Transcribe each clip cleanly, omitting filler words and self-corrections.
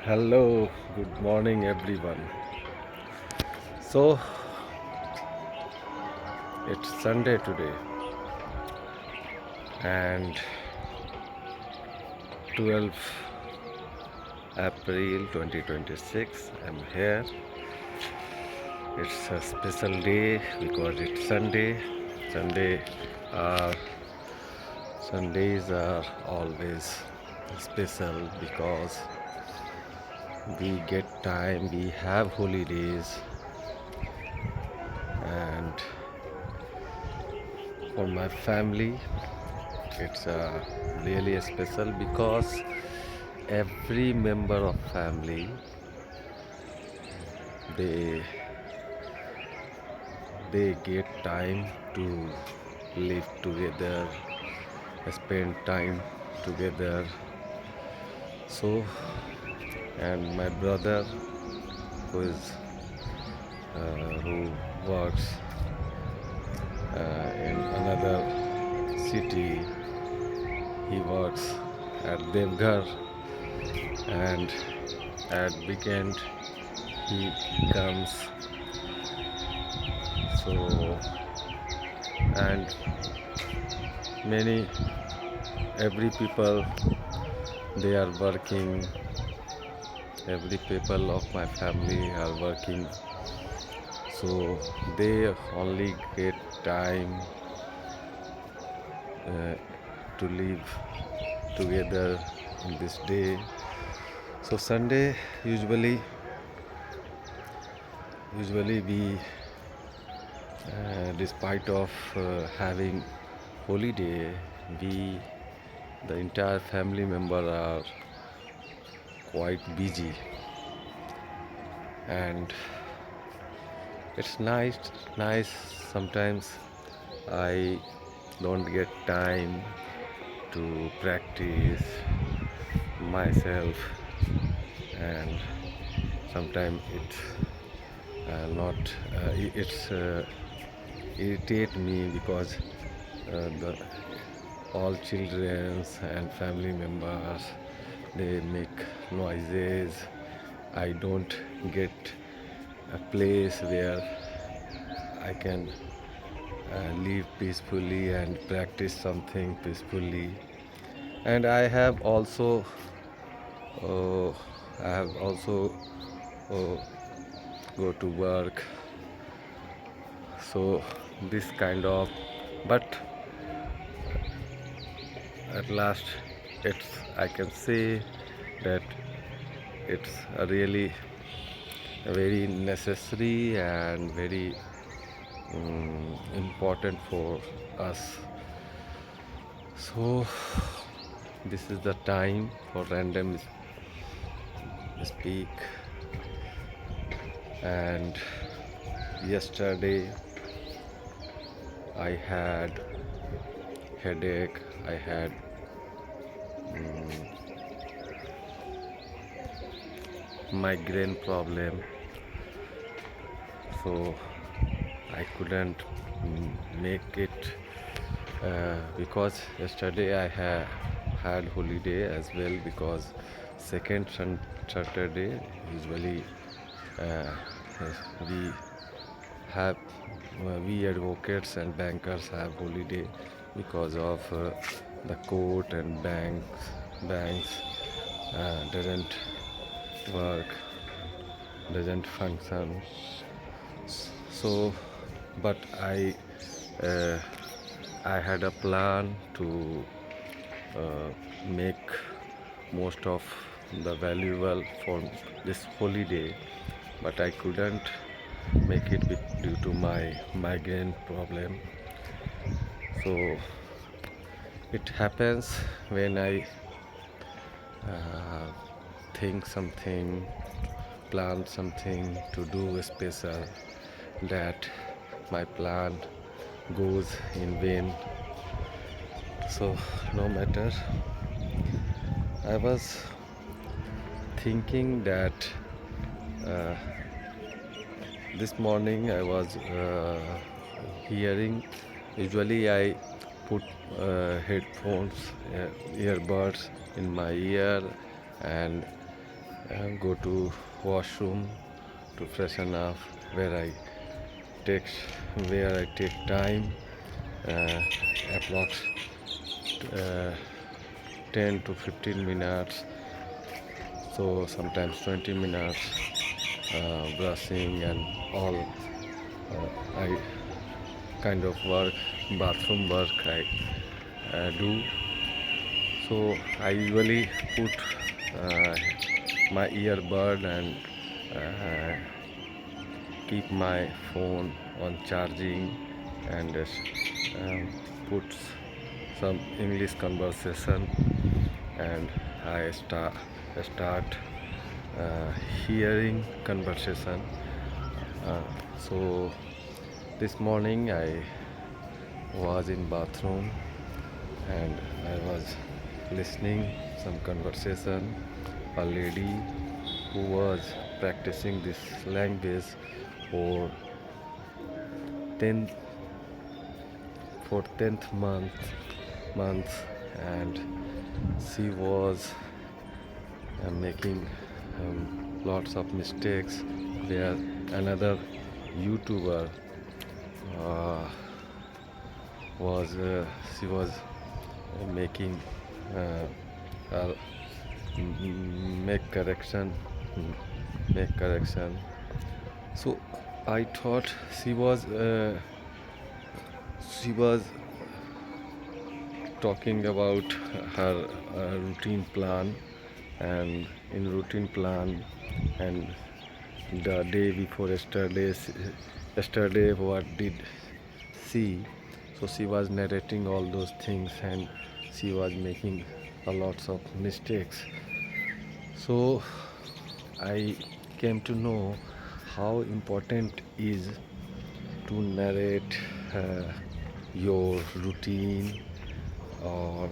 Hello, good morning, everyone. So, it's Sunday today, and 12th April 2026. I'm here. It's a special day because it's Sunday. Sunday are Sundays are always special because we get time, we have holidays, and for my family, it's really special because every member of family they they get time to live together, spend time together. So, and my brother who works in another city, he works at Devghar, and at weekend he comes. So, and many every people they are working, every people of my family are working, so they only get time uh, to live together in this day. So Sunday usually we despite of having holiday, we the entire family member are quite busy, and it's nice. Sometimes I don't get time to practice myself, and sometimes not it's irritate me because the all children and family members they make noises. I don't get a place where I can live peacefully and practice something peacefully. And uh, I have also uh, go to work. So this kind of, but at last, it's I can say that it's a really very necessary and very important for us. So this is the time for random speak. And yesterday I had headache, I had migraine problem, so I couldn't make it because yesterday I had holiday as well, because second Saturday usually uh, we have we advocates and bankers have holiday because of the court and banks doesn't work, doesn't function. So, but uh, I had a plan to uh, make most of the valuable for this holiday, but I couldn't make it due to my migraine problem. So it happens when I uh, think something, plan something to do special, that my plan goes in vain. So no matter, I was thinking that uh, this morning I was hearing. Usually I put headphones, earbuds in my ear, and go to washroom to freshen up, where I take time, uh, approx uh, 10 to 15 minutes, so sometimes 20 minutes, brushing and all. I kind of work, bathroom work I do. So I usually put uh, my earbud and uh, keep my phone on charging, and put some English conversation, and I start uh, hearing conversation. So this morning I was in bathroom and I was listening some conversation. A lady who was practicing this language for 10th for 10th month, and she was making lots of mistakes, where another YouTuber uh, was she was making uh, uh, make correction make correction. So I thought she was talking about her routine plan, and in routine plan, and the day before yesterday what did she. So she was narrating all those things, and she was making a lots of mistakes. So I came to know how important is to narrate your routine, or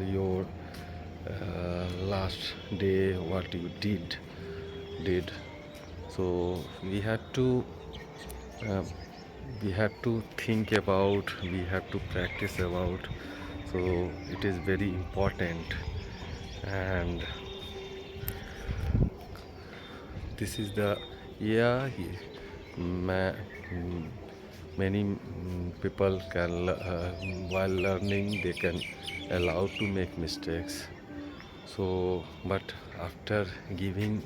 your last day what you did. So uh, we had to think about, we have to practice about. So it is very important, and this is the, yeah, ma- mm, many people can while learning they can allow to make mistakes. So but after giving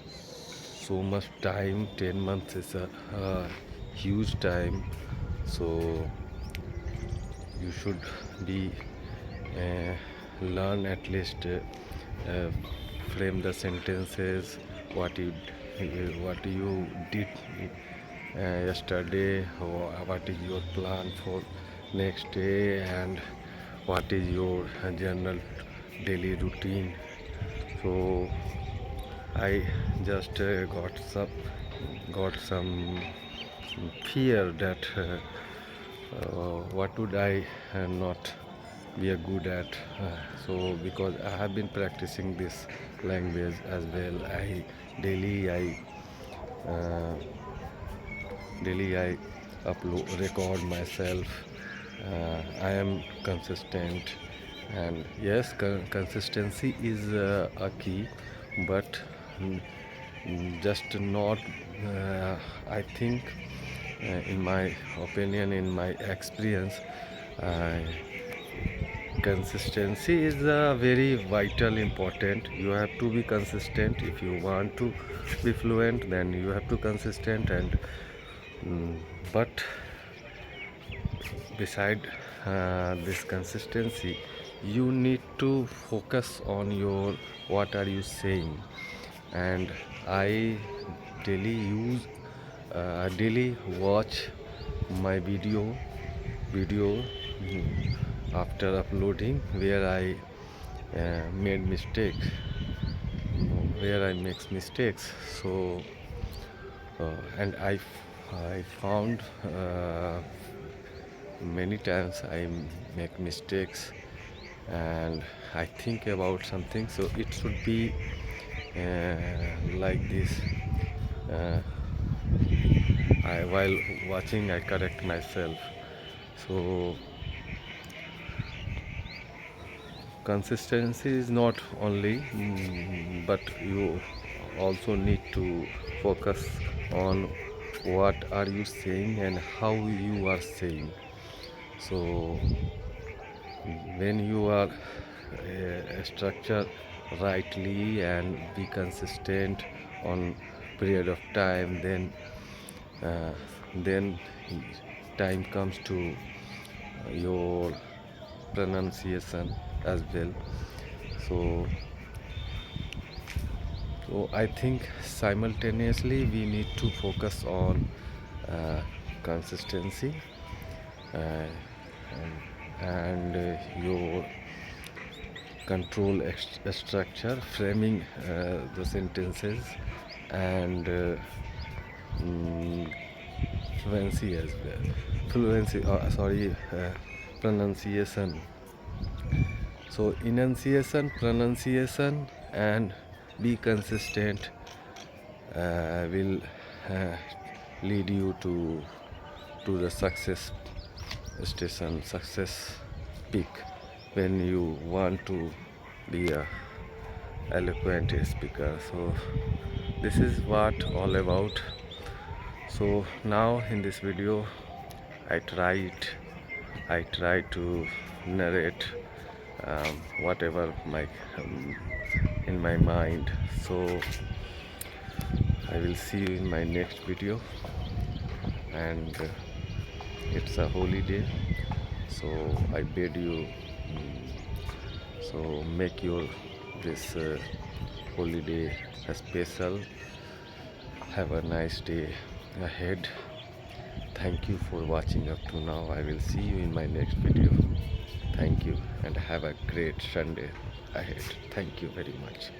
so much time, 10 months is a huge time. So you should be learn at least uh, frame the sentences, what you did yesterday, what is your plan for next day, and what is your general daily routine. So I just got some fear that what would I not be a good at. So because I have been practicing this language as well, uh, daily I upload record myself. I am consistent, and yes, consistency is a key, but just not I think in my opinion, in my experience, uh, consistency is very vital important. You have to be consistent if you want to be fluent, then you have to consistent. And but beside this consistency, you need to focus on your what are you saying. And I daily watch my video after uploading, where I made mistakes where I make mistakes. So and I found many times I make mistakes, and I think about something, so it should be like this. uh, while watching I correct myself. So consistency is not only, but you also need to focus on what are you saying and how you are saying. So when you are structure rightly and be consistent on period of time, then time comes to your pronunciation as well. So I think simultaneously we need to focus on consistency, uh, and your control structure, framing the sentences, and mm, fluency as well. Pronunciation. So enunciation, pronunciation, and be consistent will uh, lead you to the success station, success peak when you want to be a eloquent speaker. So this is what all about. So now in this video I try to narrate whatever in my mind. So I will see you in my next video, and it's a holiday, so I bid you so make your this holiday a special. Have a nice day ahead. Thank you for watching up to now. I will see you in my next video. Thank you and have a great Sunday ahead. Thank you very much.